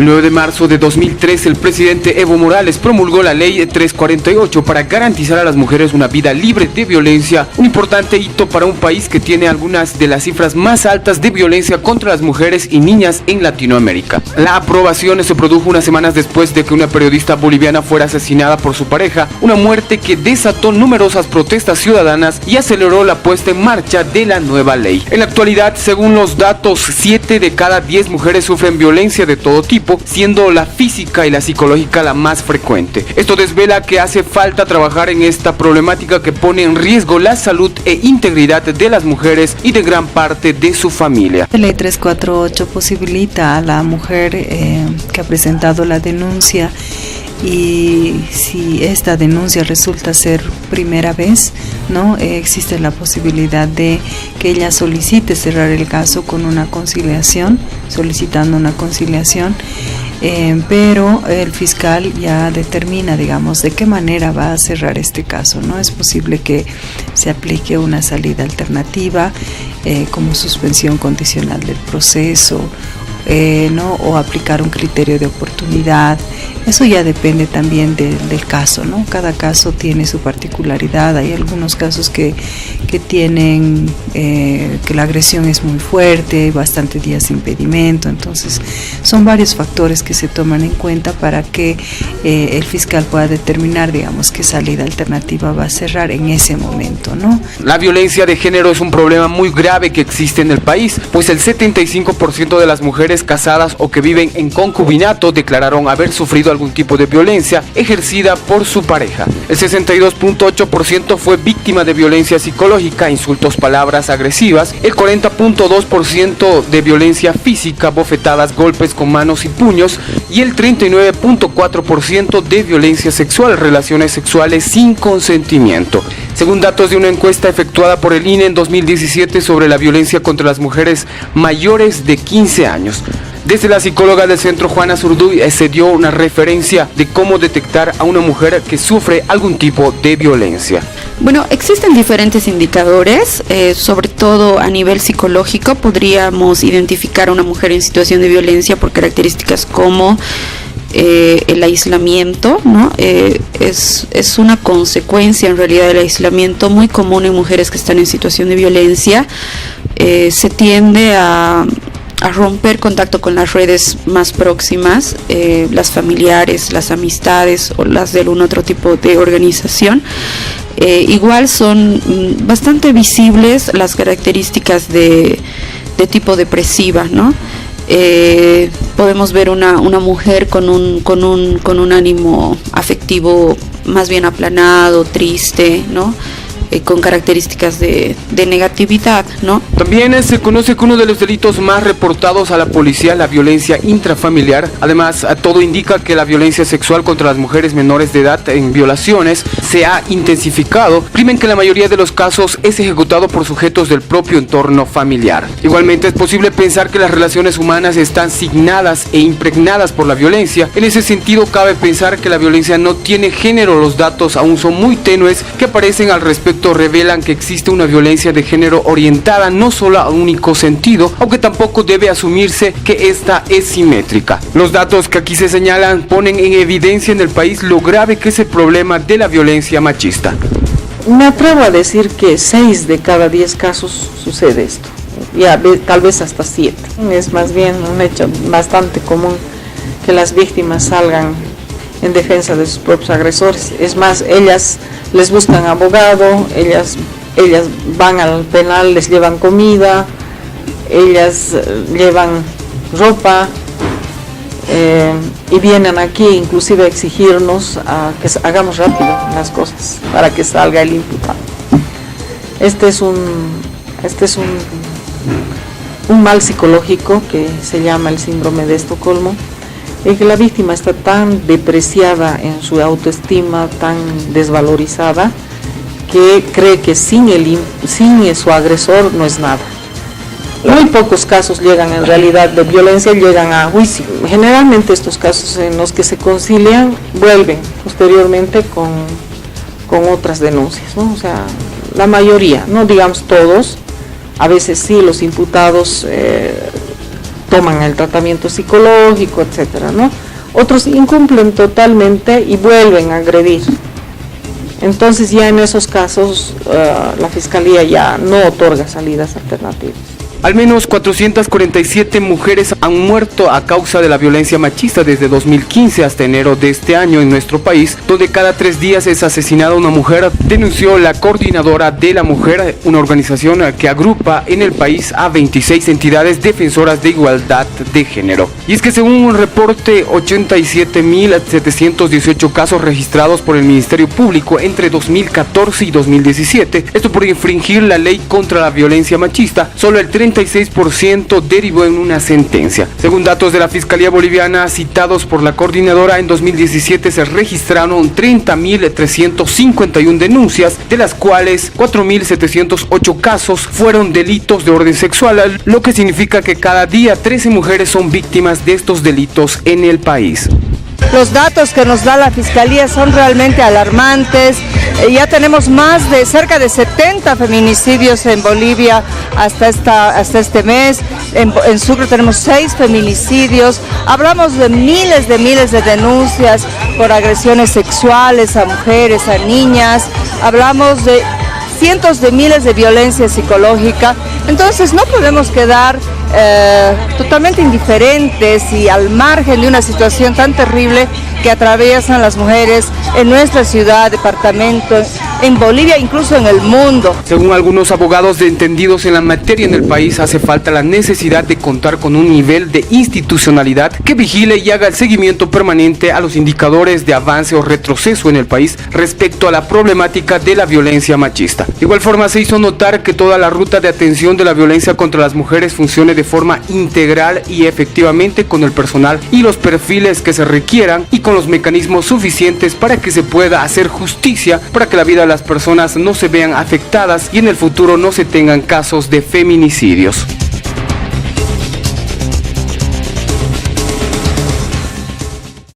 El 9 de marzo de 2003, el presidente Evo Morales promulgó la Ley 348 para garantizar a las mujeres una vida libre de violencia, un importante hito para un país que tiene algunas de las cifras más altas de violencia contra las mujeres y niñas en Latinoamérica. La aprobación se produjo unas semanas después de que una periodista boliviana fuera asesinada por su pareja, una muerte que desató numerosas protestas ciudadanas y aceleró la puesta en marcha de la nueva ley. En la actualidad, según los datos, 7 de cada 10 mujeres sufren violencia de todo tipo, siendo la física y la psicológica la más frecuente. Esto desvela que hace falta trabajar en esta problemática que pone en riesgo la salud e integridad de las mujeres y de gran parte de su familia. La ley 348 posibilita a la mujer que ha presentado la denuncia, y si esta denuncia resulta ser primera vez, ¿no? Existe la posibilidad de que ella solicite cerrar el caso con una conciliación, solicitando una conciliación, pero el fiscal ya determina, digamos, de qué manera va a cerrar este caso, ¿no? Es posible que se aplique una salida alternativa, como suspensión condicional del proceso, ¿no? O aplicar un criterio de oportunidad. Eso ya depende también del caso, ¿no? Cada caso tiene su particularidad. Hay algunos casos que tienen que la agresión es muy fuerte, bastantes días de impedimento. Entonces son varios factores que se toman en cuenta para que el fiscal pueda determinar, digamos, qué salida alternativa va a cerrar en ese momento, ¿no? La violencia de género es un problema muy grave que existe en el país, pues el 75% de las mujeres casadas o que viven en concubinato declararon haber sufrido algún tipo de violencia ejercida por su pareja. El 62.8% fue víctima de violencia psicológica, insultos, palabras agresivas. El 40.2% de violencia física, bofetadas, golpes con manos y puños. Y el 39.4% de violencia sexual, relaciones sexuales sin consentimiento. Según datos de una encuesta efectuada por el INE en 2017 sobre la violencia contra las mujeres mayores de 15 años. Desde la psicóloga del Centro Juana Zurduy se dio una referencia de cómo detectar a una mujer que sufre algún tipo de violencia. Bueno, existen diferentes indicadores, sobre todo a nivel psicológico. Podríamos identificar a una mujer en situación de violencia por características como el aislamiento, ¿no? Es una consecuencia en realidad del aislamiento muy común en mujeres que están en situación de violencia. Se tiende a romper contacto con las redes más próximas, las familiares, las amistades o las de algún otro tipo de organización. Igual son bastante visibles las características de tipo depresiva, ¿no? Podemos ver una mujer con un ánimo afectivo más bien aplanado, triste, ¿no? Con características de negatividad, ¿no? También se conoce que uno de los delitos más reportados a la policía, la violencia intrafamiliar. Además, todo indica que la violencia sexual contra las mujeres menores de edad en violaciones se ha intensificado, crimen que en la mayoría de los casos es ejecutado por sujetos del propio entorno familiar. Igualmente es posible pensar que las relaciones humanas están signadas e impregnadas por la violencia. En ese sentido, cabe pensar que la violencia no tiene género. Los datos aún son muy tenues que aparecen al respecto revelan que existe una violencia de género orientada no solo a un único sentido, aunque tampoco debe asumirse que esta es simétrica. Los datos que aquí se señalan ponen en evidencia en el país lo grave que es el problema de la violencia machista. Me atrevo a decir que 6 de cada 10 casos sucede esto, ya tal vez hasta 7. Es más bien un hecho bastante común que las víctimas salgan en defensa de sus propios agresores. Es más, ellas les buscan abogado, ellas van al penal, les llevan comida, ellas llevan ropa, y vienen aquí inclusive a exigirnos a que hagamos rápido las cosas para que salga el imputado. Este es un mal psicológico que se llama el síndrome de Estocolmo, en que la víctima está tan depreciada en su autoestima, tan desvalorizada, que cree que sin su agresor no es nada. Muy pocos casos llegan en realidad de violencia, llegan a juicio. Generalmente estos casos en los que se concilian vuelven posteriormente con otras denuncias, ¿no? O sea, la mayoría, no digamos todos, a veces sí los imputados toman el tratamiento psicológico, etcétera, ¿no? Otros incumplen totalmente y vuelven a agredir. Entonces ya en esos casos la Fiscalía ya no otorga salidas alternativas. Al menos 447 mujeres han muerto a causa de la violencia machista desde 2015 hasta enero de este año en nuestro país, donde cada 3 días es asesinada una mujer, denunció la Coordinadora de la Mujer, una organización que agrupa en el país a 26 entidades defensoras de igualdad de género. Y es que según un reporte, 87.718 casos registrados por el Ministerio Público entre 2014 y 2017, esto por infringir la ley contra la violencia machista, solo el 36% derivó en una sentencia. Según datos de la Fiscalía Boliviana citados por la coordinadora, en 2017 se registraron 30.351 denuncias, de las cuales 4.708 casos fueron delitos de orden sexual, lo que significa que cada día 13 mujeres son víctimas de estos delitos en el país. Los datos que nos da la Fiscalía son realmente alarmantes. Ya tenemos cerca de 70 feminicidios en Bolivia hasta este mes. En Sucre tenemos 6 feminicidios. Hablamos de miles de denuncias por agresiones sexuales a mujeres, a niñas. Hablamos de cientos de miles de violencia psicológica. Entonces no podemos quedar totalmente indiferentes y al margen de una situación tan terrible que atraviesan las mujeres en nuestra ciudad, departamento, en Bolivia, incluso en el mundo. Según algunos abogados entendidos en la materia en el país, hace falta la necesidad de contar con un nivel de institucionalidad que vigile y haga el seguimiento permanente a los indicadores de avance o retroceso en el país respecto a la problemática de la violencia machista. De igual forma, se hizo notar que toda la ruta de atención de la violencia contra las mujeres funcione de forma integral y efectivamente con el personal y los perfiles que se requieran y con los mecanismos suficientes para que se pueda hacer justicia, para que la vida de las personas no se vean afectadas y en el futuro no se tengan casos de feminicidios.